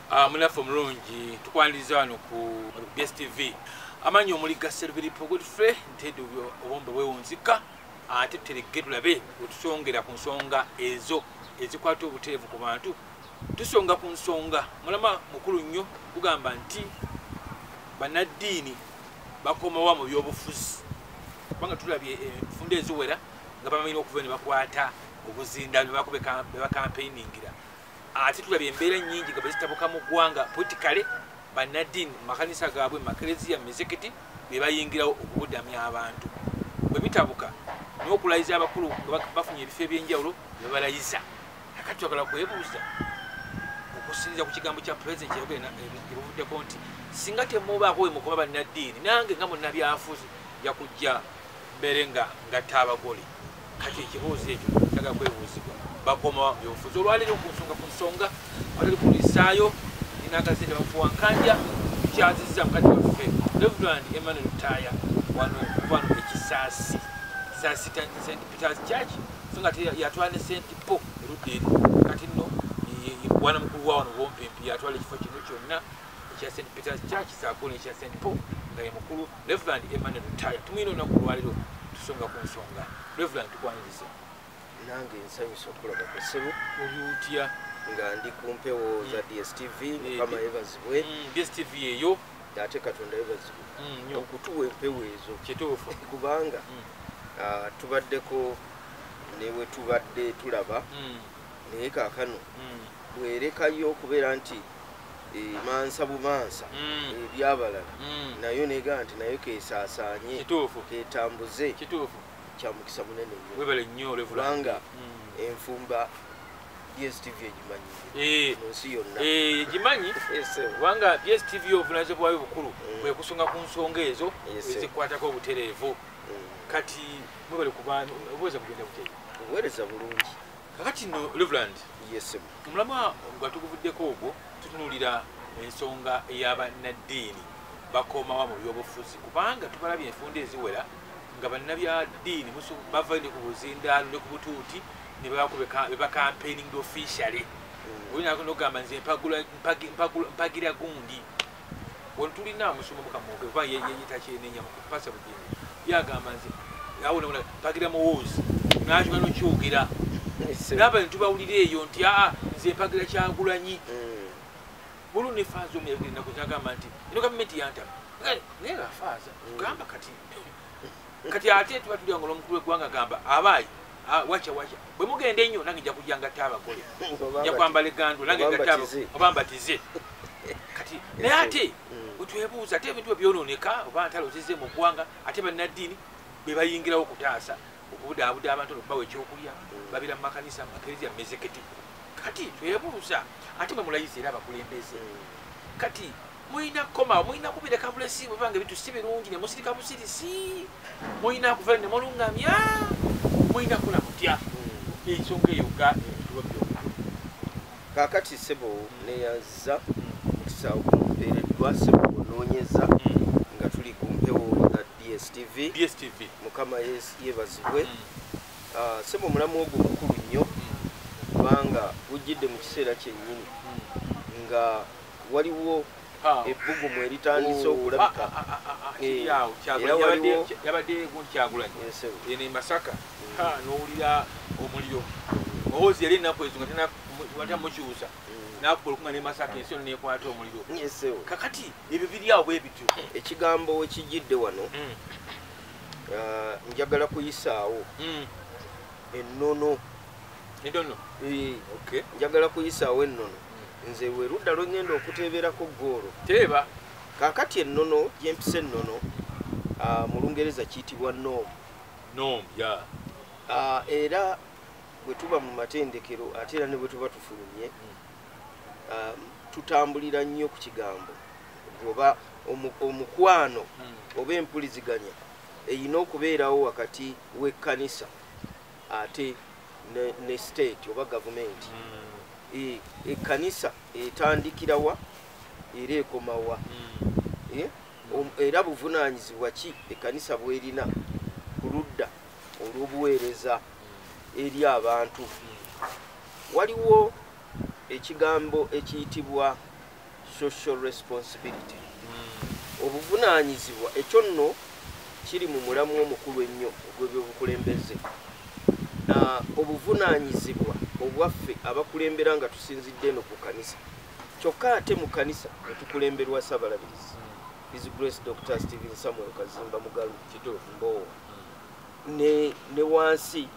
Munafu mulungi tukwaniriza wano ku BSTV amanyi omuliga Silveripo Godfrey ntedo obombe bwewunzika ate tuterege tulabe otusongera ku nsonga ezo ezikwata obuteevu ku bantu tusonga ku nsonga mulama mukulu nnyo kugamba nti bannaddiini bakomawa mu byobufuzi kubanga tulabye enfunda eziwera nga bamalina okuva ne bakwata obuzindaalo bakampeiningira ate tulabye embeera nnyingi nga bazitabuka mu ggwanga politikale bannaddiini mu makanisa gaabwe makereziya mizikiti be bayingirawo okubudamya abantu bwe bitabuka n'okulayiza abakulu nga bafunye ebifo ebyenjawulo bye balayiza akati twagala kwebuuza okusinziira ku kigambo kya pulezidenti ebuvuddeko nti singa temubaako we mukuba bannaddiini nange nga munnabyafuzi yakujja mbere nga ngatta abagole kati ekibuuzo ekyo kitagala kwebuuzibwa bakoma byobufuzi olwaleero ku nsonga watali kulisaayo ninagazinde bafuwankanja tukyazizza mukati waffe Reverend Emmanuel Lutaya wano ekisaasi St. Peter's Church songa yatwala ne St. Paul erudde eri kati nno wana mukulu wa wano bompimpi yatwala ekifo kino kyonna ekya St. Peter's Church saako n'ekya St. Paul nga ye mukulu Reverend Emmanuel Lutaya tumuyina olunaku olwaleero tusonga ku nsonga Reverend tukwaniriza nange nsanyusa okulaba ku ssebo obyutya nga ndi ku mpewo za DSTV mukama yebazibwe DSTV eyo ate Katonda yebazibwe okutuwa empewo ezo kituufu kubanga tubaddeko newe tubadde tulaba naye kaakano bwerekayo okubeera nti mansa bumansa ebyabalala nayo negaa nti nayo kesaasaanye ketambuze kyamukisa munene nnyo kubanga enfumba DSTV egimanyi munsi yonna egimanyi kubanga DSTV obuvunaanyizibwa bwayo bukulu bwe kusonga ku nsonga ezo ezikwatako obutereevu kati mwebale kubantu obuweza kugenda buteevu obuweereza bulungi kakati nno Reverend omulamwa nga tuguvuddeko ogwo tutunuulira ensonga ey'abannaddiini bakomawa mu byobufuzi kubanga tubalabye enfunda eziwera nga bannabyaddini bava ne ku buzindaalo ne ku butuuti ne bakampeining officially olina nogamba nze mpagira gundi wano tulina musomo mukamuge kuba yeyita kyenenya mukupasa bugini yagamba nze awo mpagira muwoozi nakyoga nokyogera naba netubawulira eyo nti nze mpagira Kyagulanyi bulu ne faaza omuyagiri nakuzagamba nti ino gavumenti yantama naye gafaaza tugamba kati ate tuba tulya ngolo omukulu w'eggwanga gamba abaayi wacha bwe mugenda ennyo nange nja kujja ngatta abagole nja kwambala eggandu nange ngatta oba mbatize kati naye ate wetwebuuza ate ebintu ebyonooneka oba ntalo zizze mu ggwanga ate bannaddiini be bayingirawo okutaasa okubudaabuda abantu okubawa ekyokulya babira mu makanisa makereziya mezeketi kati twebuuza ate mwe mulayiza era abakulembeze kati muyina koma muyina kubireka bulesi bwebanga ebintu si birungi ne musirika busirisi muyina kuva ne mulungamya muyina kola mutya ensonga eyo ga ebituba byobukulu kaakati ssebo neyazza mukisa okumpeereddwa ssebo onoonyeza nga tuli ku mpewo za DSTV mukama yebazibwe ssebo mulamu ogwo mukulu nnyo kubanga gujjidde mu kiseera kyennyini nga waliwo ebbugumu eritandise okulabika yabadde Kyagulanyi eno e Masaka n'owulira omuliro owoozi yali ennaku ezo nga tamukyusa nakuba okunga ne Masaka ensi yonna nekwata omuliro kakati ebyo biri awo bwe bityo ekigambo wekijjidde wano njagala kuyisaawo ennono njagala kuyisaawo ennono nze werudda lwengenda okuteeberako ggoolo teeba kaakati ennono gyempisa ennono mu Lungereza kiyitibwa nom era bwe tuba mu matendekero ate era ne bwe tuba tufulumye tutambulira nnyo ku kigambo oba omukwano oba empuliziganya eyina okubeerawo wakati w'ekkanisa ate ne state oba gavumenti ekkanisa etandikirawa era ekomawa era buvunaanyizibwa ki ekkanisa bwerina ku ludda olw'obuweereza eri abantu waliwo ekigambo ekiyitibwa social responsibility. Obuvunaanyizibwa ekyo nno kiri mu mulamu omukulu ennyo ogw'ebyobukulembeze. Obuvunaanyizibwa obwaffe abakulembera nga tusinzidde eno ku kanisa. Kyokka ate mu kanisa ne tukulemberwa Ssaabalabirizi His Grace Dr. Stephen Samuel Kazimba Mugalu Mbowa. Ne wansi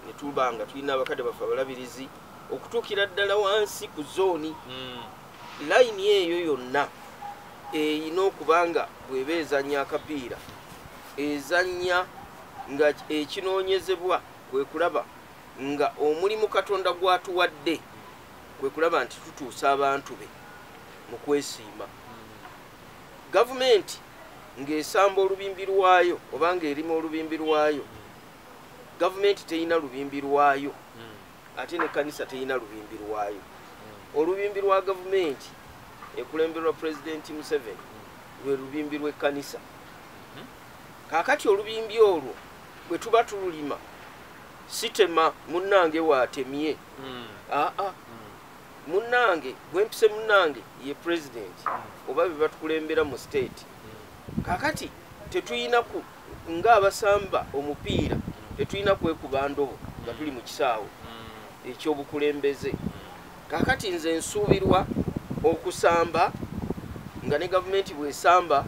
ne tuba nga tulina abakadde baffe abalabirizi okutuukira ddala wansi ku zooni. Layini eyo yonna eyina okuba nga bw'eba ezannya akapiira ezannya nga ekinoonyezebwa kwe kulaba nga omulimu Katonda gw'atuwadde kwe kulaba nti tutuusa abantu be mu kwesiima. Gavumenti ng'esamba olubimbi lwayo oba ng'erima olubimbi lwayo, gavumenti teyina lubimbi lwayo ate ne kanisa teyina lubimbi lwayo. Olubimbi lwa gavumenti ekulemberwa Pulezidenti Museveni lwe lubimbi lw'ekkanisa. Kaakati olubimbi olwo bwe tuba tululima sitema munnange waatemye. Munnange gwempise munnange ye Pulezidenti oba be batukulembera mu state. Kaakati tetuyina ng'abasamba omupiira tetuyina kwekuba ndobo nga tuli mu kisaawe ekyobukulembeze. Kaakati nze nsuubirwa okusamba nga ne gavumenti bw'esamba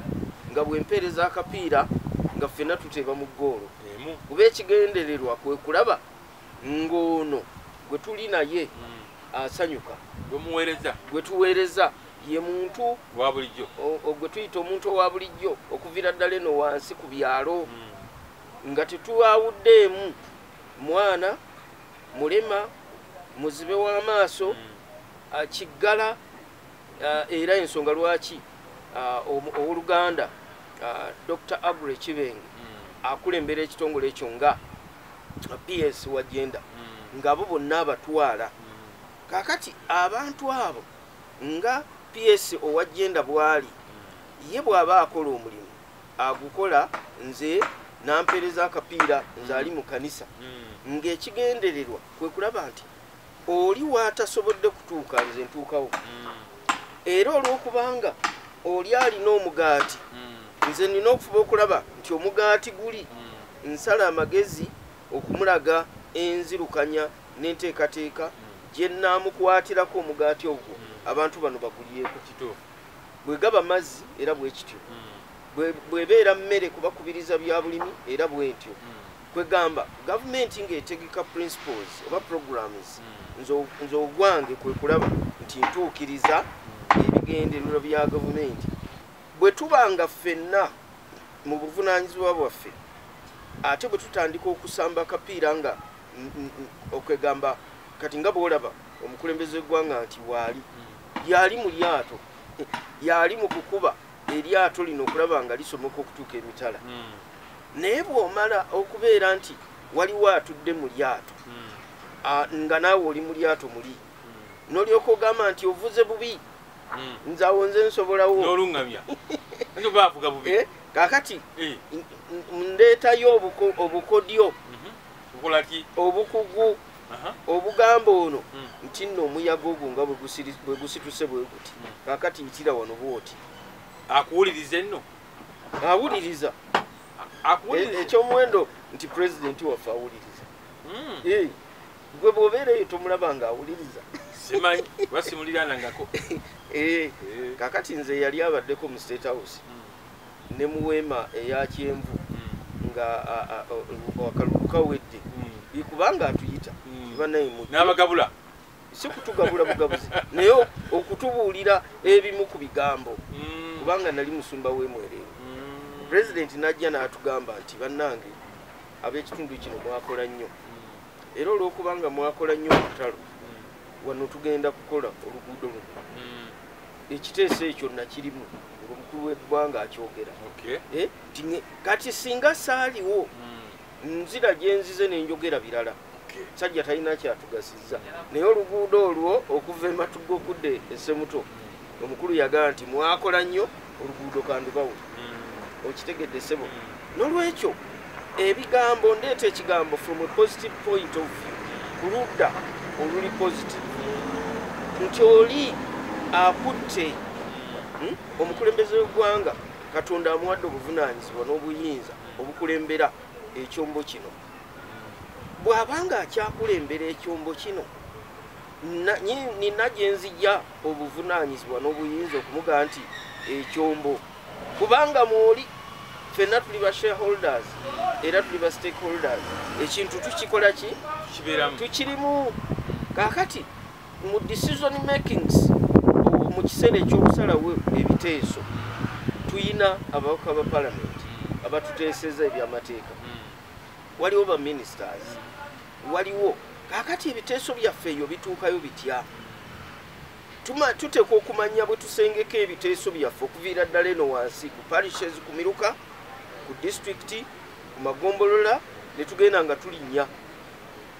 nga bw'empeereza akapiira nga ffenna tuteeba mu ggoolo. Kuba ekigendererwa kwe kulaba ng'ono gwe tuli naye asanyuka, gwe tuweereza ye muntu wa bulijjo, gwe tuyita omuntu owa bulijjo okuviira ddala eno wansi ku byalo, nga tetuwawuddeemu mwana mulema muzibe w'amaaso kiggala. Era ensonga lwaki ow'Oluganda Dr. Agure Kibenge akulembera ekitongole ekyo nga PS wa genda ng'abo bonna abatwala. Kaakati abantu abo nga PS owa genda bw'ali ye bw'aba akola omulimu agukola nze nampeereza akapiira nze ali mu kanisa, ng'ekigendererwa kwe kulaba nti oli waatasobodde kutuuka nze ntuukawo. Era olw'okubanga oli alina omugaati nze nina okufuba okulaba nti omugaati guli nsala amagezi okumulaga enzirukanya n'enteekateeka gye nnaamukwatirako omugaati ogwo abantu bano bagulyeko. Bwe gaba mazzi era bwe kityo, bw'ebeera mmere kubakubiriza bya bulimi era bwe ntyo. Kwegamba gavumenti ng'etegeka principles oba programs, nze ogwange kwe kulaba nti ntuukiriza ebigendererwa bya gavumenti. Bwe tubanga ffenna mu buvunaanyizibwa bwaffe ate bwe tutandika okusamba akapiira nga okwegamba kati nga bw'olaba omukulembeze w'eggwanga nti waali yali mu lyato, yali mu kukuba eryato lino okulaba nga lisomoka okutuuka emitala. Naye bw'omala okubeera nti waliwo atudde mu lyato nga naawe oli mu lyato muli, n'olyoka ogamba nti ovuze bubi, nze awo nze nsobolawo n'oluŋŋamya nzo baavuga bubi. Kaakati ndeetayo obukodyo obukugu obugamba ono nti nno omuyaga ogwo nga bwe gusituse bwe guti. Kaakati yitira wano bwoti akuwulirize nno, awuliriza ekyomuwendo nti Pulezidenti waffe awuliriza. Gwe bw'obeera eyo tomulaba nga awuliriza. Simanyi basimuliranangako. Kaakati nze yali abaddeko mu State House ne mu weema eya kyenvu nga akalulu kawedde kubanga atuyita n'abagabula, si kutugabula bugabuzi naye okutubuulira ebimu ku bigambo kubanga nali musumba w'emwereere. Pulezidenti n'ajja n'atugamba nti bannange ab'ekitundu kino mwakola nnyo, era olw'okubanga mwakola nnyo mu lutalo wano tugenda kukola oluguudo luno. Ekiteeso ekyo nakirimu ng'omukulu w'eggwanga akyogera. Kati singa saaliwo nzira gye nzize n'enjogera birala sajja talina kyatugasizza. Naye oluguudo olwo okuva ematugga okudda e Ssemuto omukulu yagamba nti mwakola nnyo oluguudo kandubawo. Okitegedde ssebo. N'olwekyo ebigambo ndeeta ekigambo from a positive point of view ku ludda oluli positive nti oli akutte omukulembeze w'eggwanga Katonda amuwadde obuvunaanyizibwa n'obuyinza obukulembera ekyombo kino. Bw'abanga akyakulembera ekyombo kino nina gye nzija obuvunaanyizibwa n'obuyinza okumuga nti ekyombo, kubanga mwoli ffenna tuli ba shareholders era tuli ba stakeholders, ekintu tukikola ki tukirimu. Kaakati mu decision makings mu kiseera ekyokusalawo ebiteeso tuyina ababaka ba parliament abatuteeseza ebyamateeka, waliwo ba ministers, waliwo kaakati ebiteeso byaffe eyo bituukayo bitya? Tuteekwa okumanya bwe tusengeka ebiteeso byaffe okuviira ddala eno wansi ku parishes, ku miruka, ku district, ku magombolola ne tugenda nga tulinnya.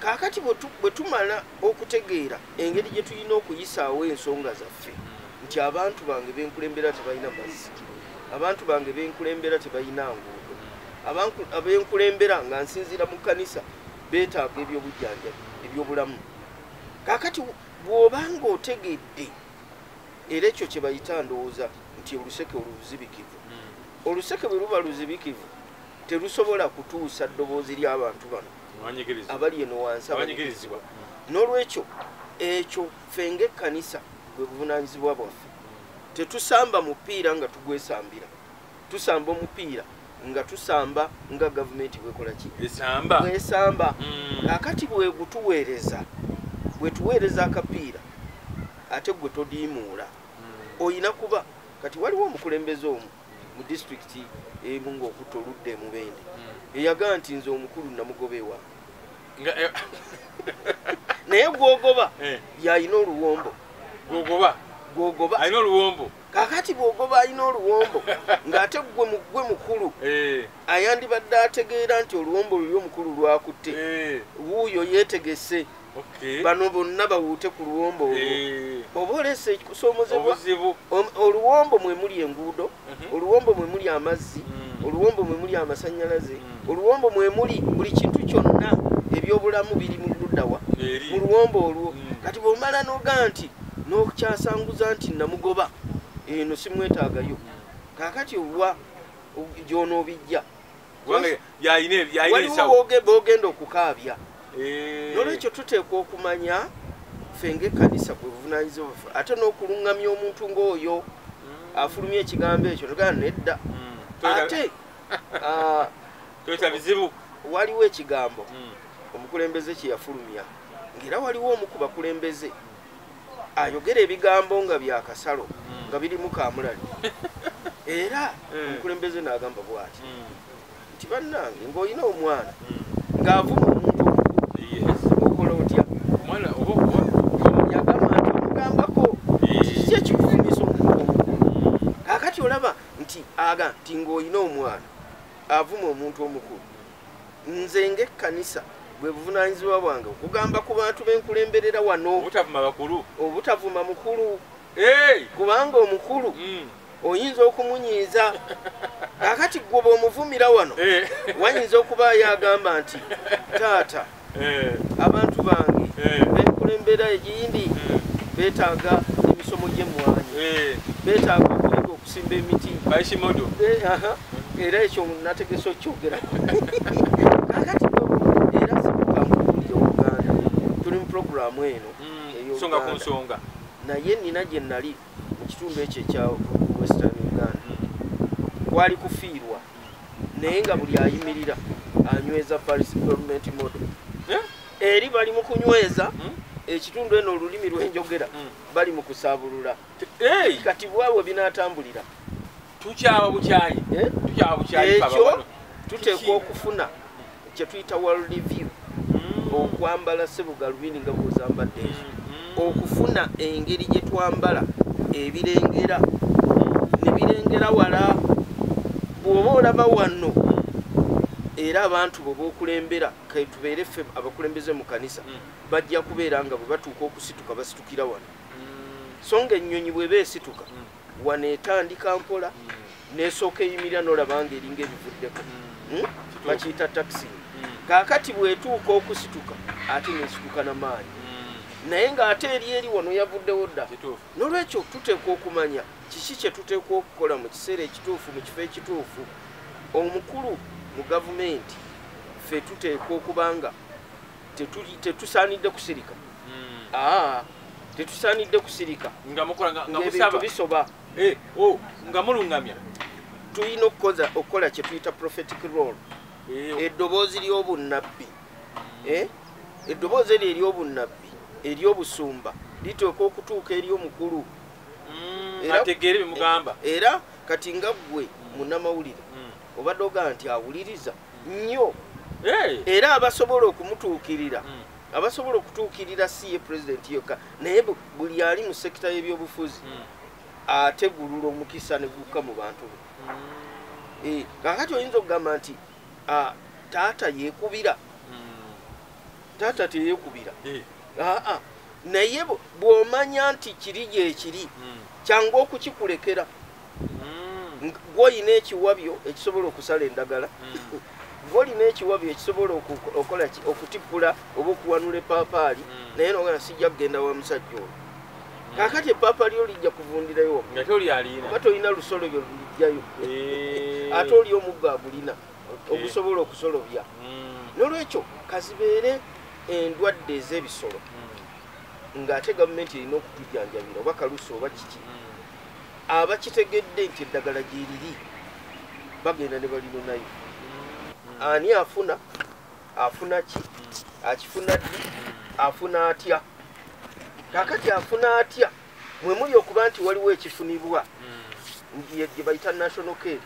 Kaakati bwe tumala okutegeera engeri gye tulina okuyisaawo ensonga zaffe, nti abantu bange benkulembera tebalina mazzi, abantu bange benkulembera tebalina nguudo, abenkulembera nga nsinziira mu kkanisa beetaaga ebyobujjanjabi, ebyobulamu. Kaakati bw'obanga otegedde, era ekyo kye bayita ndowooza nti oluseke oluzibikirivu. Oluseke bwe luba luzibikivu terusobola kutuusa ddoboozi ly'abantu bano abali eno wansi abanyigirizibwa. N'olwekyo ekyo ffe ng'ekkanisa bwe buvunaanyizibwa bwaffe. Tetusamba mupiira nga tugwesambira, tusamba omupiira nga tusamba nga gavumenti bwekola ki? Bwesamba. Kaakati bwe gutuweereza, bwe tuweereza akapiira ate gwe todiimuula, oyina kuba kati waliwo omukulembeze omu mu disitulikiti emu ng'okutta oludda e Mubende eyagaa nti nze omukulu namugoba ewange, naye gwogoba y'alina oluwombo. Gwogoba alina oluwombo. Kaakati bw'ogoba alina oluwombo ng'ate gwe mukulu ayandibadde ategeera nti oluwombo luli omukulu lwakutte, wuuyo yeetegese bano bonna bawuute ku luwombo olwo. Oba oleese ekisoomozebwa, oluwombo mwe muli enguudo, oluwombo mwe muli amazzi, oluwombo mwe muli amasannyalaze, oluwombo mwe muli buli kintu kyonna ebyobulamu biri mu luddawa mu luwombo olwo. Kati bw'omala n'ogaa nti n'okyasanguza nti namugoba eno simwetaagayo, kaakati owa gy'onoobijja waliwo boogenda okukaabya. N'olwekyo tuteekwa okumanya ffe ng'ekkanisa bwe buvunaanyizibwa bwaffe, ate n'okuluŋŋamya omuntu ng'oyo afulumya ekigambo ekyo togaa nedda. Ate waliwo ekigambo omukulembeze kye yafulumya, ng'era waliwo omu ku bakulembeze ayogera ebigambo nga byakasalo nga birimu kaamulali, era omukulembeze n'agamba bw'ati nti bannange ng'olina omwana ng'avuma omuntu okola otya? Yagamba nti omugambako kiki ekikuvumisa omuntu omukulu. Kaakati olaba nti aga nti ng'olina omwana avuma omuntu omukulu. Nze ng'ekkanisa bwe buvunaanyizibwa bwange okugamba ku bantu benkulemberera wano obutavuma mukulu, kubanga omukulu oyinza okumunyiiza. Kaakati gwe bw'omuvumira wano wayinza okuba yagamba nti taata abantu bange benkulembera egindi beetaaga emisomo gy'emmwanyi, beetaaga okulega okusimba emiti, era ekyo nategese okyogerako. Kaakati era sibukanguulira Uganda tuli mu puroguramu eno ey'Uganda, naye nina gye nali mu kitundu ekyo ekya Western Uganda kwali kufiirwa, naye nga buli ayimirira anyweza Paris Government model. Eri bali mu kunyweza ekitundu eno olulimi lw'enjogera bali mu kusaabulula. Kati bwabwe binaatambulira tukyawa bukyayi ekyo tuteekwa okufuna kye tuyita world review, okwambala ssebugalubindi nga bw'ozambadde ezo, okufuna engeri gye twambala ebirengera ne birengera wala. Bw'oba olaba wano era abantu bwe b'okulembera tubeere ffe abakulembeze mu kanisa bajja kubeera nga bwe batuuka okusituka basitukira wano. So nga ennyonyi bw'eba esituka wano etandika mpola n'esooka eyimirira n'olaba nga eringa ebivuddeko, bakiyita taxi. Kaakati bw'etuuka okusituka ate n'esituka n'amaanyi naye ng'ate eri wano yavuddewo dda. N'olwekyo tuteekwa okumanya kiki kye tuteekwa okukola mu kiseera ekituufu mu kifo ekituufu. Omukulu mu gavumenti ffe tuteekwa okuba nga tetusaanidde kusirika. Tetusaanidde kusirika ng'ebintu bisoba. Nga mulungamya tulina okukola kye tuyita prophetic role. Eddoboozi ly'obunnabbi, eddoboozi eryo ery'obunnabbi ery'obusumba liteekwa okutuuka eri omukulu ategeere bimugamba. Era kati nga ggwe munnamawulire obadde ogaa nti awuliriza nnyo, era abasobola okumutuukirira, abasobola okutuukirira si ye pulezidenti yokka naye buli ali mu sekita y'ebyobufuzi ategulula omukisa ne gukka mu bantu be. Kakati oyinza okugamba nti taata yeekubira. Taata teyeekubira. Naye bw'omanya nti kiri gyekiri kyangu okukikulekera. Gw'olina ekiwabyo ekisobola okusala endagala, gw'olina ekiwabyo ekisobola okukola okutippula oba okuwanula epaapaali, naye nogana sijja kugenda wa musajja oyo. Kakati epaapaali yo lijja kuvundirayo oba tolina lusolo lyo lulijjayo, ate oli omuggo agulina okusobola okusolobya. N'olwekyo kazibeere endwadde ez'ebisolo ng'ate gavumenti erina okutujjanjabira oba kalusi oba kiki. Abakitegedde nti eddagala gyeriri bagenda ne balinonayo. Ani afuna? Afuna ki? Akifuna ddi? Afuna atya? Kakati afuna atya? Mwe muli okuba nti waliwo ekifunibwa gye bayita national cake,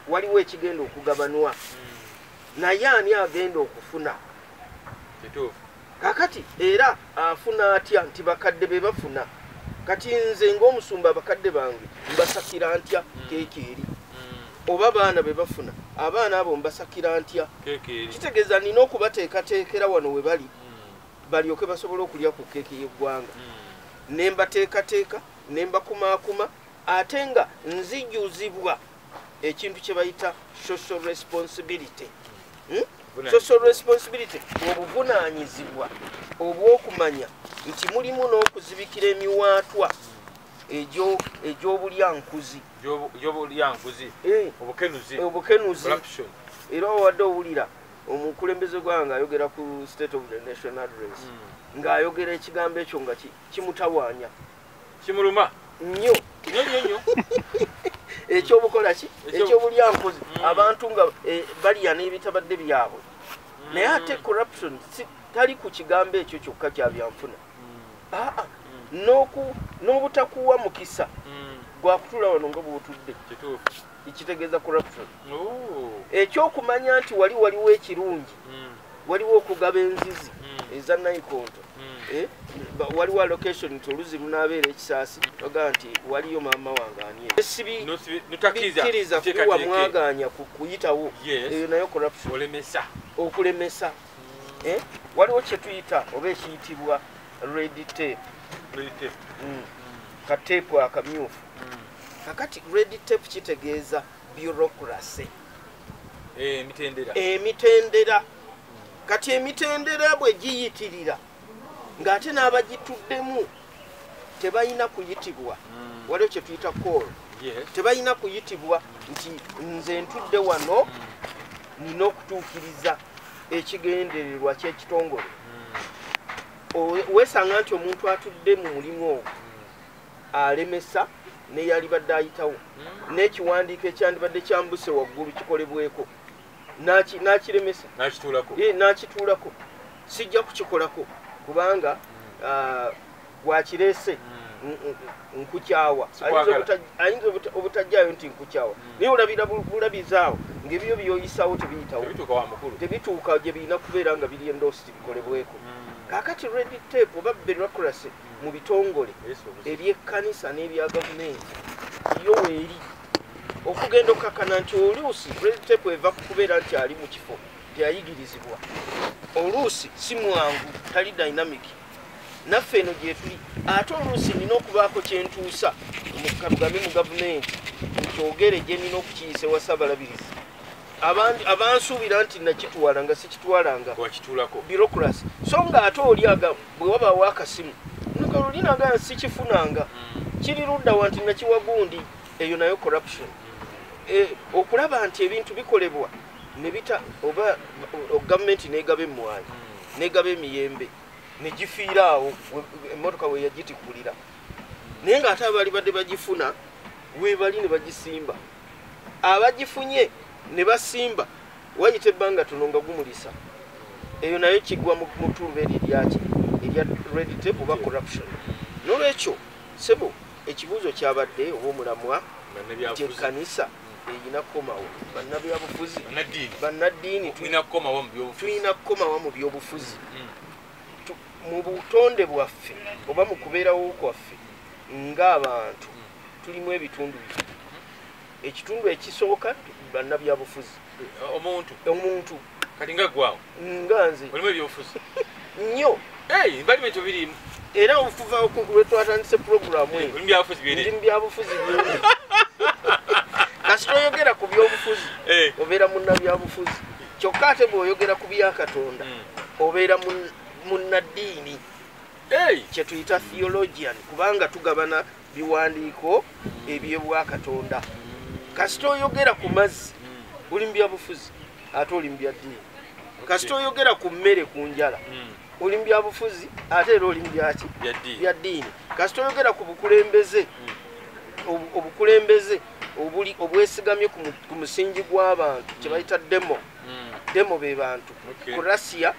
waliwo ekigenda okugabanwa, naye ani agenda okufuna? Kakati era afuna atya? Nti bakadde be bafuna. Kati nze ng'omusumba abakadde bange mbasakira ntya keeki eri? Oba baana be bafuna, abaana abo mbasakira ntya? Kitegeeza nina okubateekateekera wano we bali balyoke basobole okulya ku keeki y'eggwanga. Ne mbateekateeka, ne mbakumaakuma, ate nga nzijuzibwa ekintu kye bayita social responsibility. Social responsibility obuvunaanyizibwa obw'okumanya nti mulimu n'okuzibikira emiwaatwa egy'obulyankuzi, obukenuzi. Era owadde owulira omukulembeze gwange ayogera ku State of the Nation Address ng'ayogera ekigambo ekyo nga kimutawaanya, kimuluma nnyo ekyobukola ki ekyobulyankuzi, abantu nga balya n'ebitabadde byabwe. Naye ate corruption tali ku kigambo ekyo kyokka kya byanfuna, n'obutakuwa mukisa gwakutula wano nga bwotudde, ekitegeeza corruption. Ekyokumanya nti waliwo ekirungi, waliwo okugaba enzizi eza nayikondo, waliwo allocation nti oluzi lunaabeera ekisaasi oga nti waliyo maama wange aniyekkiriza kuwa mwaganya kuyitawo, eyo nayo corruption, okulemesa. Waliwo kyetuyita oba ekiyitibwa red tape, kateepu akamyufu. Kakati red tape kitegeeza bureaucracy, emitendera. Kati emitendera bwe giyitirira ng'ate n'abagituddemu tebalina kuyitibwa, waliwo kye tuyita call, tebalina kuyitibwa nti nze ntudde wano nina okutuukiriza ekigendererwa ky'ekitongole. Weesanga nti omuntu atudde mu mulimu ogwo alemesa neyalibadde ayitawo, n'ekiwandiiko ekyandibadde kyambuse waggulu kikolebweko n'akiremesa n'akituulako. Sijja kukikolako kubanga bwakireese nkukyawa, ayinza obutajjaayo nti nkukyawa, naye olabira bulabizaawo ng'ebyo byoyisawo tebiyitawo, tebituuka gye birina kubeera nga biri endosti bikolebweko. Kakati red tape oba bureaucracy mu bitongole ebyekkanisa n'ebya gavumenti yo weeri okugenda okukakana nti oluusi red tape eva kukubeera nti ali mu kifo teyayigirizibwa, oluusi si mwangu, tali dynamic. Naffe eno gye tuli, ate oluusi nina okubaako kyentuusa mugambe mu gavumenti nkyogere gye nina okukiyisa ewa Ssaabalabirizi abansuubira nti nakitwala nga sikitwalanga wakitulako bureaucracy so nga ate oliaga bwe wabaawo akasimu olinaga sikifunanga kiri ludda wanti nakiwa gundi eyo nayo corruption okulaba nti ebintu bikolebwa nebita oba gavumenti negaba emmwanyi negaba emiyembe negifiiraawo emmotoka we yagitikulira naye nga ate abaali badde bagifuna webali ne bagisimba abagifunye ne basimba wayita ebbanga tono nga gumulisa eyo nayo kigwa mu tuluba eryaki erya red tape oba corruption nolwekyo sebo ekibuuzo kyabadde oba omulamwa nti ekkanisa eyina kukomawo bannabyabufuzi bannaddiini tulina kukomawo mu byobufuzi mu butonde bwaffe oba mu kubeerawo kwaffe ng'abantu tulimu ebitundu bibiri ekitundu ekisooka bannabyabufuzi omuntu kati nga gwawo nga nze olimu ebyobufuzi nnyo mbali ekyo birimu era okuva lwe twatandise puroguramu eyo ndi mu byabufuzi bingi kasita oyogera ku byobufuzi obeera munnabyabufuzi kyokka ate bw'oyogera ku bya Katonda obeera munnaddiini kye tuyita theologian kubanga tugabana biwandiiko eby'obwakatonda kasita oyogera ku mazzi oli mu byabufuzi ate oli mu byaddiini kasita oyogera ku mmere ku njala oli mu byabufuzi ate era oli mu byaki byaddiini kasita oyogera ku bukulembeze obukulembeze obwesigamye ku musingi gw'abantu kye bayita demo be bantu kurasiya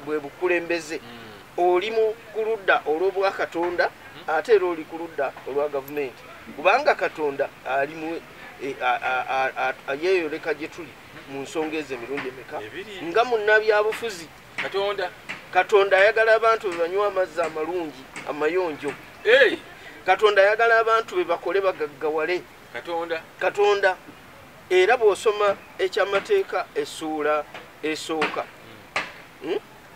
bwe bukulembeze oli ku ludda olw'obwakatonda ate era oli ku ludda olwa gavumenti kubanga katonda alimu yeeyoleka gye tuli mu nsonga ezo emirundi emeka nga munnabyabufuzi katonda ayagala abantu be banywa amazzi amalungi amayonjo katonda ayagala abantu be bakole bagaggawale katonda era bw'osoma ekyamateeka essuula esooka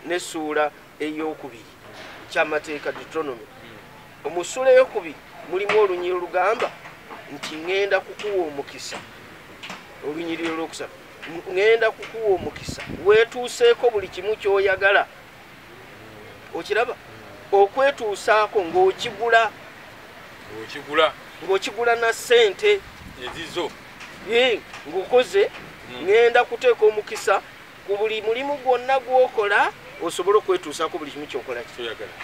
n'essuula eyokubiri kyamateeka Deuteronomy mu ssuula eyokubiri mulimu olunyiri olugamba nti ŋŋenda kukuwa omukisa olunyiriro olwokusatu ŋŋenda kukuwa omukisa weetuuseeko buli kimu ky'oyagala okiraba okwetuusaako ng'okigula na ssente ezizo ng'okoze ŋŋenda kuteeka omukisa ku buli mulimu gwonna gw'okola osobole okwetuusaako buli kimu ky'okola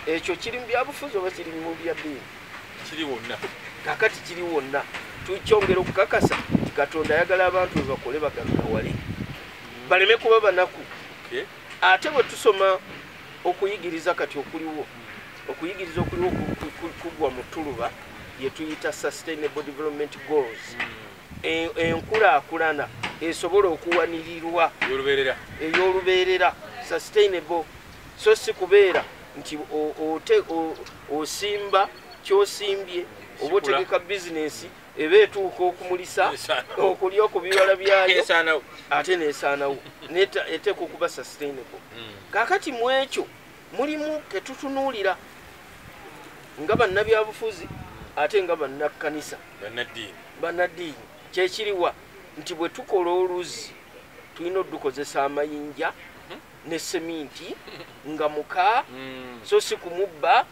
ekyo kiri mu byabufuzi oba kiri mu byaddiini kiri wonna kakati kiri wonna tukyongera okukakasa nti katonda ayagala abantu be bakole bagaggawale baleme kuba banaku ate bwe tusoma okuyigiriza kati okuliwo kugwa mu tuluba bye tuyita sustainable development goals enkulaakulana esobola okuwanirirwa ey'olubeerera sustainable so si kubeera nti osimba kyosimbye oba otegeka bizinesi eba etuuka okumulisa okulya ku bibala byayo ate nesaanawo eteeka okuba sustainable kakati mu ekyo mulimu ketutunuulira nga bannabyabufuzi ate nga bannakkanisa bannaddiini kyekiriwa nti bwe tukola oluzzi tulina odukozesa amayinja ne seminti nga muka so si kumubba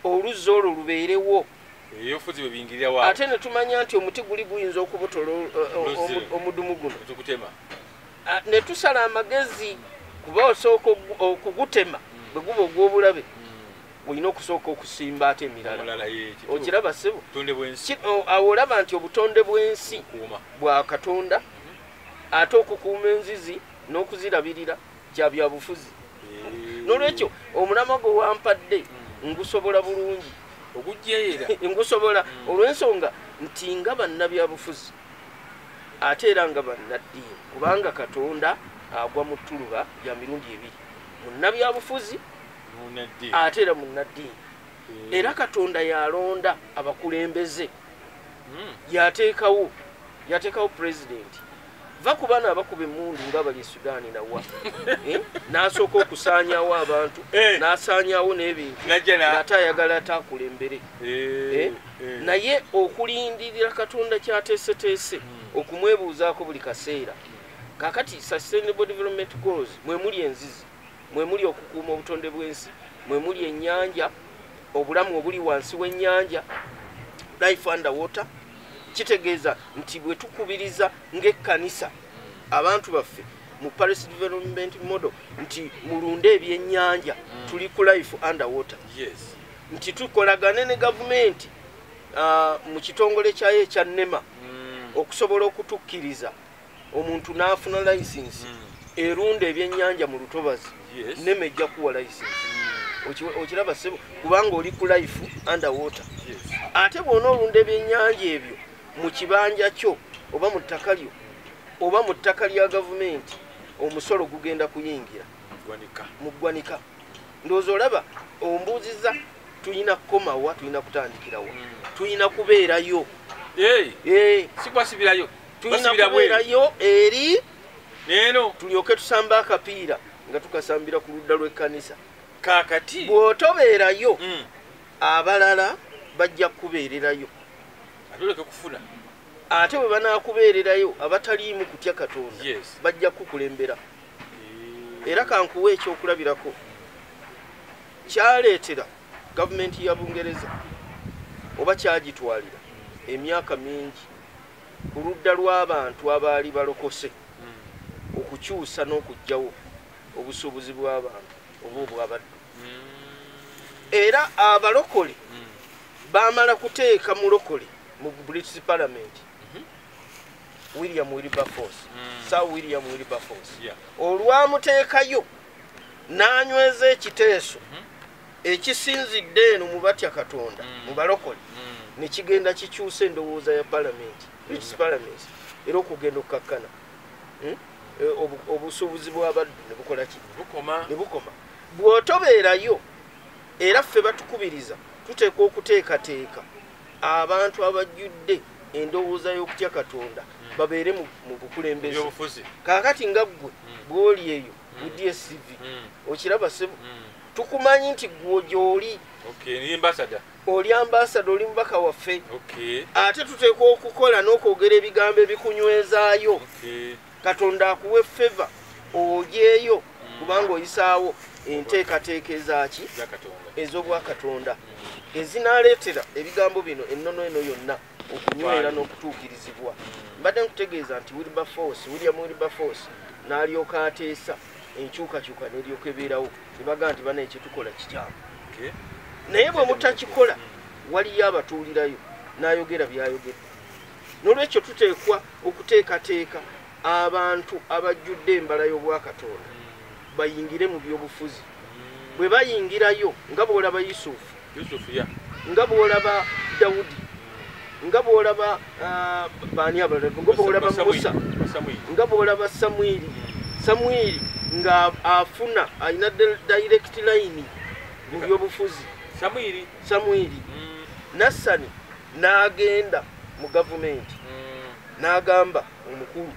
oluzzi olwo lubeerewo ate ne tumanya nti omuti guli guyinza okubotola omudumu guno ne tusala amagezi kuba osooka okugutema bwe guba ogw'obulabe olina okusooka okusimba ate emirala okiraba ssebo awo olaba nti obutonde bw'ensi bwa katonda ate okukuuma enzizi n'okuzirabirira kya byabufuzi n'olwekyo omulamwa gwe wampadde ngusobola bulungi ogujjeera ngusobola olw'ensonga nti nga bannabyabufuzi ate era nga bannaddiini kubanga katonda agwa mu ttuluba lya mirundi ebiri munnabyabufuzi ate era munnaddiini era katonda yalonda abakulembeze yateekawo pulezidenti va ku baana abakuba emmundu nga bali Sudaani nawa n'asooka okusaanyawo abantu n'asaanyawo n'ebintu ate ayagala ataakulembere naye okulindirira katonda kyateeseteese okumwebuuzaako buli kaseera kakati sustainable development goals mwe muli enzizi, mwe muli okukuuma obutonde bw'ensi, mwe muli ennyanja, obulamu obuli wansi w'ennyanja, life underwater. Kitegeeza nti bwe tukubiriza ng'ekkanisa abantu baffe mu Paris development model nti mulunde ebyennyanja, tuli ku life underwater. Yes. Nti tukolagane ne gavumenti mu kitongole kyayo ekya NEMA okusobola okutukkiriza omuntu n'afuna license erunda ebyennyanja mu lutobazi. NEMA ejja kuwa license. Okiraba ssebo kubanga oli ku life underwater. Ate bw'ona olunda ebyennyanja ebyo mu kibanja kyo oba mu ttaka lyo oba mu ttaka lya gavumenti, omusolo gugenda kuyingira mu ggwanika. Ndowooza olaba ombuuziza tulina kukomawa, tulina kutandikirawa, tulina kubeerayo. Sikwasibirayo, tulina kubeerayo eri neno tulyoke tusamba akapiira nga tukasambira ku ludda lw'ekkanisa. Kakati bw'otobeerayo abalala bajja kubeererayo, atoleke kufuna. Ate bwe banaakubeererayo abataliimu kutya Katonda bajja kukulembera. Era kankuwa ekyokulabirako kyaleetera gavumenti ya Bungereza oba kyagitwalira emyaka mingi ku ludda lw'abantu abaali balokose okukyusa n'okugyawo obusuubuzi bw'abantu oba obw'abaddu. Era abalokole baamala kuteeka mulokole mu British Parliament William Wilberforce, Sir William Wilberforce. Olwamuteekayo n'anyweza ekiteeso ekisinzidde eno mu batya Katonda mu balokole ne kigenda kikyusa endowooza ya Parliament, British Parliament, era okugenda okukakkana obusuubuzi bw'abaddu ne bukola ki? Ne bukoma. Bw'otobeerayo era ffe batukubiriza tuteekwa okuteekateeka abantu abajjudde endowooza y'okutya Katonda babeere mu bukulembeze. Kaakati nga ggwe bw'oli eyo mu DSTV okiraba ssebo, tukumanyi nti ggwe gy'oli. Oli ambasada, oli mubaka waffe. Ate tuteekwa okukola n'okwogera ebigambo ebikunywezaayo. Katonda akuwe feva ogyeyo kubanga oyisaawo enteekateeka ezaki ez'obwakatonda ezinaaleetera ebigambo bino ennono eno yonna okunywera n'okutuukirizibwa. Mbadde nkutegeeza nti William Wilberforce n'alyoka ateesa enkyukakyuka n'eryoka ebeerawo ne bagaa nti bana ekyetukola kikyamu. Naye bwe mutakikola waliyo abatuulirayo n'ayogera by'ayogedde. N'olwekyo tuteekwa okuteekateeka abantu abajjudde embala y'obwakatonda bayingire mu byobufuzi. Bwe bayingirayo nga bw'olaba Yusufu, nga bw'olaba Dawudi, nga bw'olaba baani abalala, nga bw'olaba Musa, nga bw'olaba Samwiri nga afuna alina direct line mu byobufuzi. Samwiri Nassani n'agenda mu gavumenti n'agamba omukulu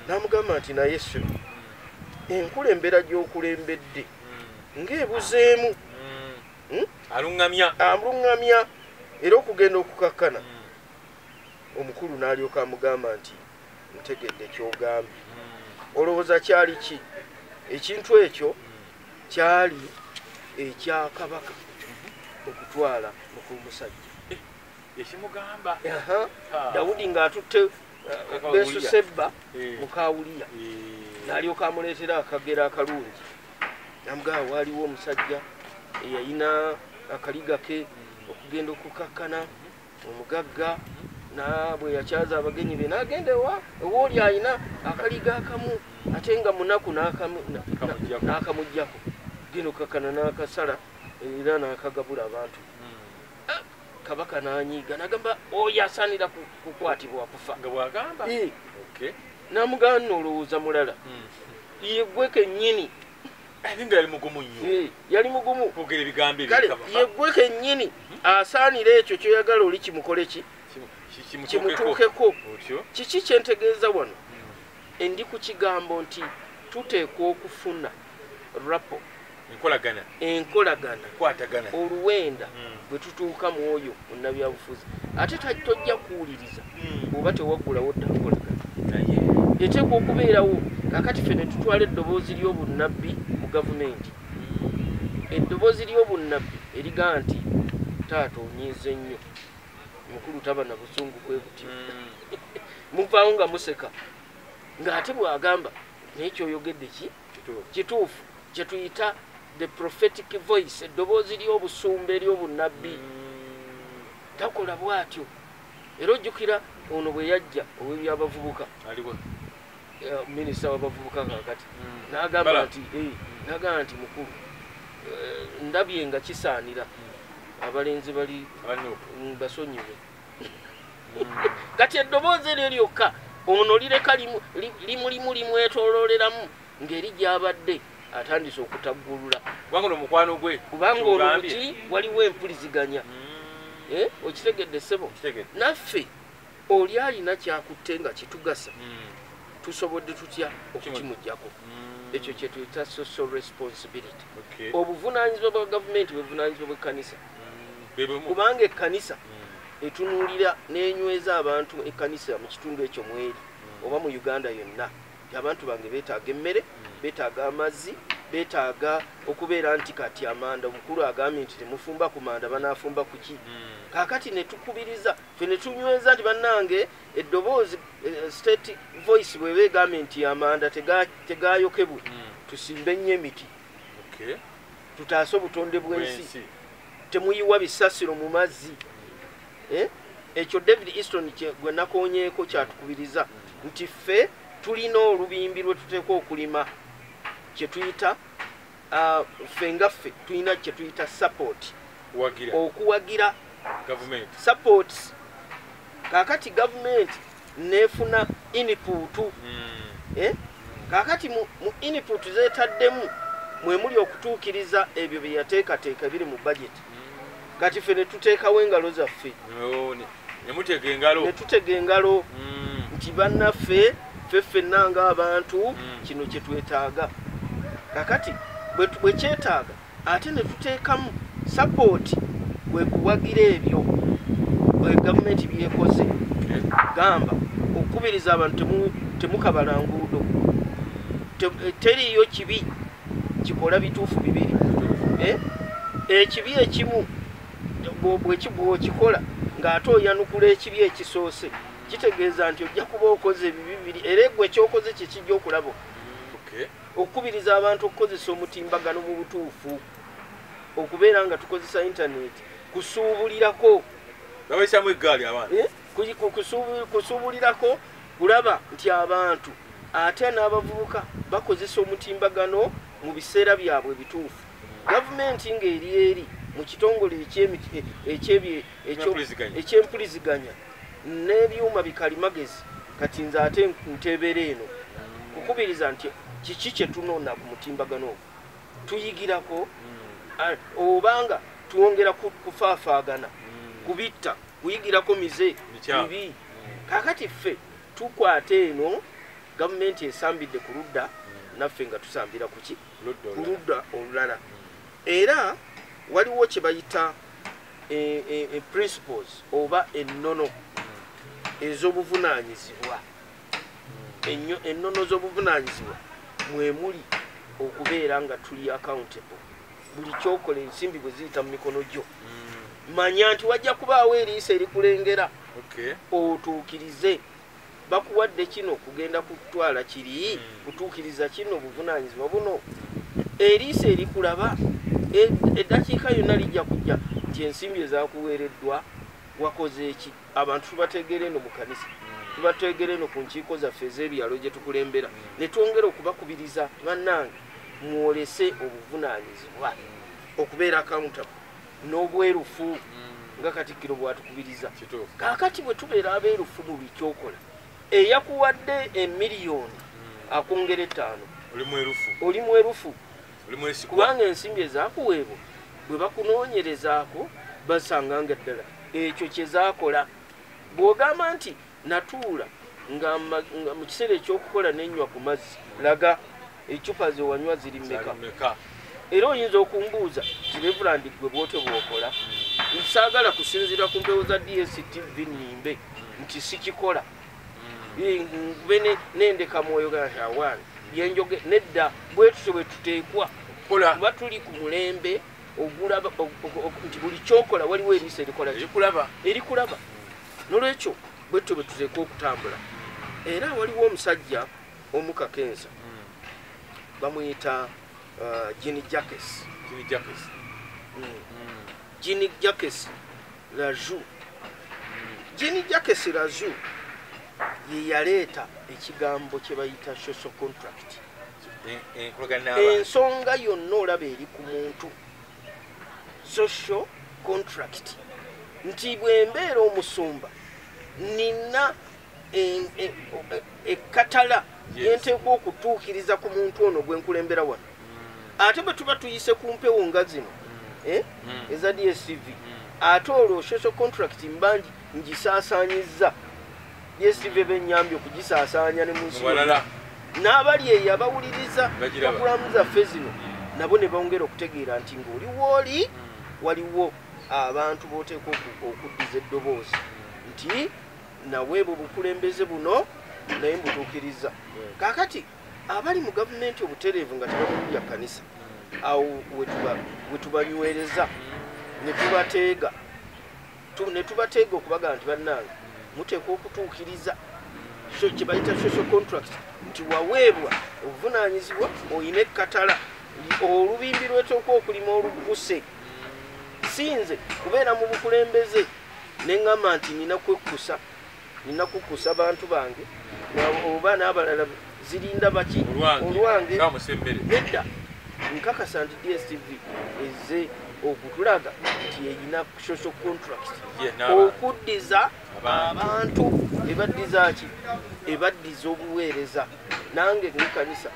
n'amugamba nti naye sso enkulembera gy'okulembedde ng'ebuzeemu aluŋŋamya era okugenda okukakkana. Omukulu n'alyoka amugamba nti ntegedde ky'ogambye, olowooza kyali ki? Ekintu ekyo kyali ekya kabaka okutwala mukumusajja ekimugamba Dawudi ng'atutte Besusebba muka Uliya, n'alyoka amuleetera akagera akalungi namugamba waaliwo omusajja eyalina akaliga ke okugenda okukakkana omugagga bwe yakyaza abagenyi be n'agenda ewooli alina akaliga akamu ate nga munaku n'akamuggyako genda okukakkana n'akasala era n'akagabula abantu. Kabaka n'anyiiga n'agamba oyo asaanira kukwatibwa kufa. N'amugamba n'olowooza mulala yeggwe kennyini yali mugumu kale yeggwe kennyini asaanira ekyo kyoyagala oli kimukole ki kimutuukeko. Kiki kyentegeeza wano? Endi ku kigambo nti tuteekwa okufuna rapo enkolagana oluwenda bwe tutuuka mu oyo munnabyabufuzi. Ate tojja kuwuliriza oba tewaggulawo dda nkolagana. eteekwa okubeerawo. Kakati ffe ne tutwala eddoboozi ly'obunnabbi mu gavumenti, eddoboozi ly'obunnabbi erigaa nti taata onyiize nnyo, mukulu taba na busungu bwe buti. Muvaawo nga museka ng'ate bw'agamba naye kyoyogedde kituufu, kye tuyita the prophetic voice, eddoboozi ly'obusumba ery'obunnabbi. Takola bw'atyo. Era ojjukira ono bwe yajja ow'ebyabavubuka, minisita w'abavubuka kakati, n'agamba nti mukulu, ndabye nga kisaanira abalenzi bali basonyiwe. Kati eddoboozi eryo lyokka ono lireka limulimu limwetoolooleramu ng'eri gy'abadde atandise okutaggulula kubanga olwo buti waliwo empuliziganya. Okitegedde ssebo? Naffe oli alina kyakutte nga kitugasa, tusobodde tutya okukimuggyako? Ekyo kye tuyita social responsibility. Obuvunaanyizibwa bwa gavumenti buvunaanyizibwa bw'ekkanisa, kubanga ekkanisa etunuulira n'enyweza abantu. Ekkanisa mu kitundu ekyo mweri oba mu Uganda yonna, abantu bange beetaaga emmere, beetaaga amazzi, beetaaga okubeera nti kati amanda, omukulu agambye nti temufumba ku manda, banaafumba ku ki? Kaakati ne tukubiriza ffe ne tunyweza nti bannange eddoboozi state voice bweba egambye nti amanda tegaayokebwe, tusimbe nnyo emiti, tutaase obutonde bw'ensi, temuyiwa bisasiro mu mazzi. Ekyo David Easton gwe nakoonyeeko kyatukubiriza nti ffe tulina olubimbi lwe tuteekwa okulima, kye tuyita ffe nga ffe tulina kye tuyita support, okuwagira support. Kaakati gavumenti neefuna input, kaakati mu input zeetaddemu mwe muli okutuukiriza ebyo bye yateekateeka biri mu budget. Kati ffe ne tuteekawo engalo zaffe, ne tutega engalo nti bannaffe ffenna ng'abantu kino kye twetaaga. Kakati bwe kyetaaga ate ne tuteekamu support, bwe kuwagira ebyo bwe gavumenti byekoze. Gamba okukubiriza abantu temukabala nguudo, teriyo kibi kikola bituufu bibiri. Ekibi ekimu bw'okikola ng'ate oyanukula ekibi ekisoose, kitegeeza nti ojja kuba okoze ebibi bibiri, era egwe ekyokoze kye kijja okulaba. Okukubiriza abantu okukozesa omutimbagano mu butuufu, okubeera nga tukozesa intaneti, kusuubulirako, kusuubulirako kulaba nti abantu ate n'abavubuka bakozesa omutimbagano mu biseera byabwe bituufu. Gavumenti ng'eri eri mu kitongole eky'empuliziganya n'ebyuma bikalimagezi, kati nze ate nteebera eno kukubiriza nti kiki kye tunoona ku mutimbagano ogwo, tuyigirako obanga twongera kufaafaagana, kubitta, kuyigirako mize bibi. Kaakati ffe tukwata eno gavumenti esambidde ku ludda, naffe nga tusambira ku ki? Ku ludda olulala. Era waliwo kye bayita principles oba ennono ez'obuvunaanyizibwa. Ennono z'obuvunaanyizibwa mwe muli okubeera nga tuli accountable. Buli kyokola ensimbi bwe ziyita mu mikono gyo, manya nti wajja kubaawo eriisa erikulengera, otuukirize. Bakuwadde kino kugenda kutwala kiri, kutuukiriza kino buvunaanyizibwa buno. Eriisa erikulaba eddakiika yonna lijja kujja nti ensimbi ezaakuweereddwa wakoze eki. Abantu tubateegera eno mu kanisa, tubateegera eno ku nkiiko zaffe ez'ebyalo gye tukulembera, ne twongera okubakubiriza bannange mwolese obuvunaanyizibwa, okubeera accountable n'obwerufu nga Katikkiro bw'atukubiriza. Kaakati bwe tubeera abeerufu mu bikyokola, eyakuwadde emiliyoni akwongera 5, oli mwerufu, kubanga ensimbi ezaakuweebwa bwe bakunoonyerezaako basanga nga ddala ekyo kye zaakola. Bw'ogamba nti natuula nga mu kiseera ekyokukola n'ennywa ku mazzi, laga ecupa ze wanywa ziri mmeka. Era oyinza okumbuuza nti Reverand gwe bw'otyo bw'okola, nsaagala kusinziira ku mpewo za DSTV nimbe nti sikikola. bene nendeka mwoyo gashawani byenjoge nedda bwetu bwe tuteekwa kuba tuli ku mulembe ogulaba nti buli kyokola waliwo eriisa erikulaba nolwekyo bwetu bwe tuteekwa okutambula era waliwo omusajja omukakensa bamuyita Jini Jacques Raju Jini Jacques Raju ye yaleeta ekigambo kye bayita social contract ensonga yonna olaba eri ku muntu social contract nti bwembeera omusumba nina ekkatala yenteekwa okutuukiriza ku muntu ono gwenkulembera wano ate bwe tuba tuyise ku mpewo nga zino eza DSTV ate olwo social contract mbangi ngisaasaanyizza DSTV benyambye okugisaasaanya ne munsi n'abali eyo abawuliriza puroguramu zaffe zino nabo ne bongera okutegeera nti ng'oli wooli waliwo abantu b'oteekwa okuddiza eddoboozi nti nawe bwe bukulembeze buno naye mbutuukiriza kaakati abali mu gavumenti obutereevu nga tebabulya kanisa awo we tubanywereza ne tubateega okubaga nti bannange muteekwa okutuukiriza kye bayita social contract nti waweebwa obuvunaanyizibwa oyina ekkatala olubimbi lweteekwa okulima olugguse sinze kubeera mu bukulembeze neŋŋamba nti nina kukkusa bantu bange oba n'abalala zirinda baki olwange nedda nkakasa nti DSTV ezze okutulaga nti eyina social contract okuddiza abantu ebaddiza ki ebaddiza obuweereza nange ngekanisa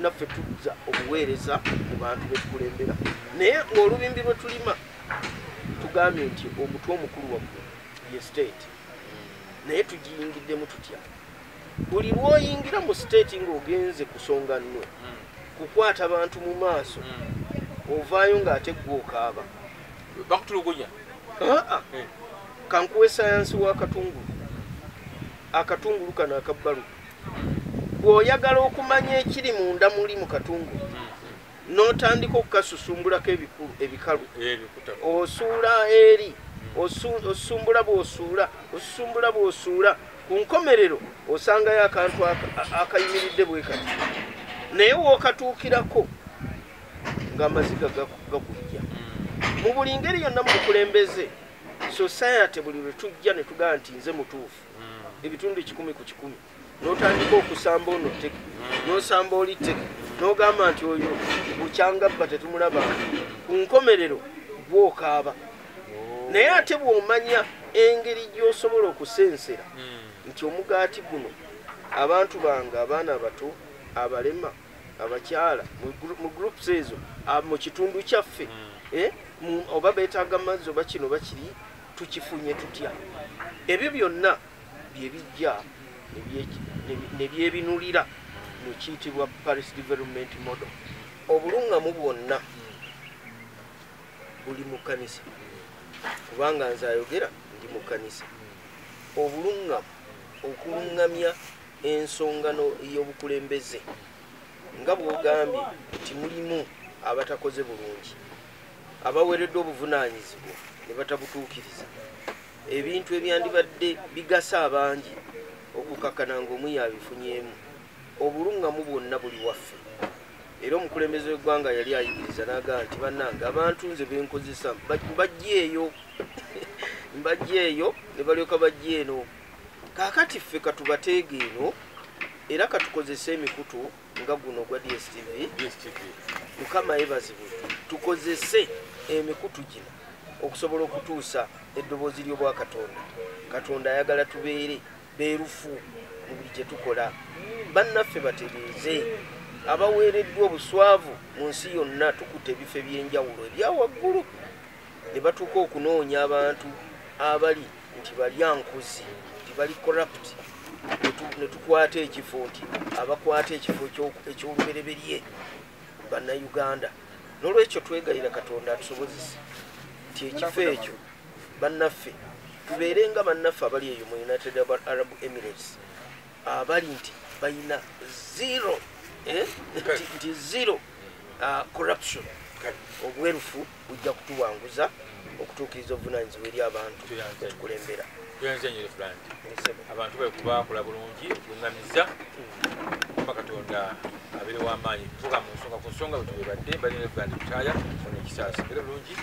naffe tuddiza obuweereza mu bantu betukulembera naye ng'olubimbi lwe tulima tugambye nti omutwe omukulu waggulu ye state naye tugiyingiddemu tutya buli lwoyingira mu state ng'ogenze kusonga nno kukwata abantu mu maaso ovaayo ng'ate gw'okaaba bakutulugunya kankuwa sayansi akatungulu kano akabbalu bw'oyagala okumanya ekiri munda muli mu katungulu n'otandika okukasusumbulako ebikalu osuula eri osusumbula bw'osuula ku nkomerero osangayo akantu akayimiridde bwe kati naye wookatuukirako ng'amaziga gakujja mu buli ngeri yonna mu bukulembeze society buli lwe tujja ne tugamba nti nze mutuufu ebitundu 100 ku 100 n'otandika okusamba ono teke n'osamba oli teke n'ogamba nti oyo bukyangabba tetumulaba ku nkomerero gw'okaaba naye ate bw'omanya engeri gy'osobola okusensera nti omugaati guno abantu bange abaana abato abalema abakyala mu groups ezo mu kitundu kyaffe oba beetaaga amazzi oba kino bakiri tukifunye tutya ebyo byonna byebijja ne byebinulira mu kiyitibwa Paris Development Model obulungamu bwonna buli mu kanisa kubanga nze ayogera ndi mu kanisa obulungamu okulungamya ensongano y'obukulembeze nga bw'ogambye nti mulimu abatakoze bulungi abaweereddwa obuvunaanyizibwa ne batabutuukiriza ebintu ebyandibadde bigasa abangi okukakana ng'omu yabifunyemu obulungamu bwonna buli waffe era omukulembeze w'eggwanga yali ayigiriza n'agamba nti bannange abantu nze benkozesa mbajja eyo ne balyoka bajja eno kaakati ffe katubateega eno era katukozesa emikutu nga guno gwa DSTV mukama yebazibwe tukozese emikutu gino okusobola okutuusa eddoboozi ly'obwakatonda katonda ayagala tubeere beerufu mu buli kye tukola bannaffe batereeze abaweereddwa obuswavu mu nsi yonna tukuta ebifo eby'enjawulo ebyawaggulu ne batuuka okunoonya abantu abali nti balyankuzi nti bali corrupt ne tukwata ekifo nti abakwata ekifo eky'olubereberye bannayuganda n'olwekyo twegayira katonda atusobozese nti ekifo ekyo bannaffe tubeere nga bannaffe abali eyo mu United Arab Emirates abali nti balina zero nti zero corruption obwerufu bujja kutuwanguza okutuukiriza obuvunaanyizibwa eri abantu betukulembera. Abantu bekubakola bulungi okuŋŋamiza kuba Katonda abeere w'amaanyi tuvuga mu nsonga ku nsonga bwe tubadde balina Reverend Butaya ono ekisaasi era bulungi.